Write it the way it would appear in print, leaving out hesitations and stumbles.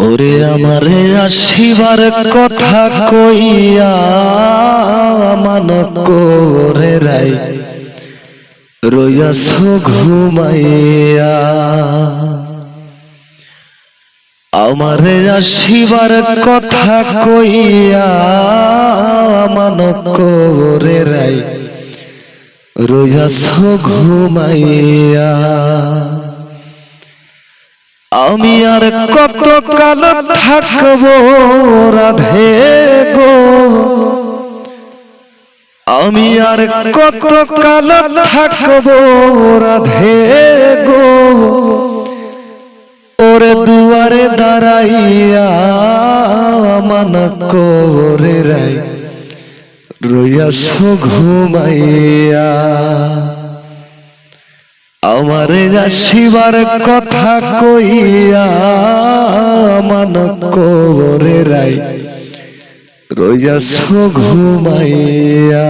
ওরে আমারে আসিবার কথা কইয়া মান করে রাই রইয়াছ ঘুমাইয়া। আমারে আসিবার কথা কইয়া মান করে রাই রইয়াছ ঘুমাইয়া। আমি আর কত কাল থাকবো রাধে গো, আমি আর কত কাল থাকবো রাধে গো, ওরে দুয়ারে দাঁড়াইয়া মান করে রাই রইয়াছ ঘুমাইয়া। আমারে আসিবার কথা কইয়া মান করে রাই রইয়াছ ঘুমাইয়া।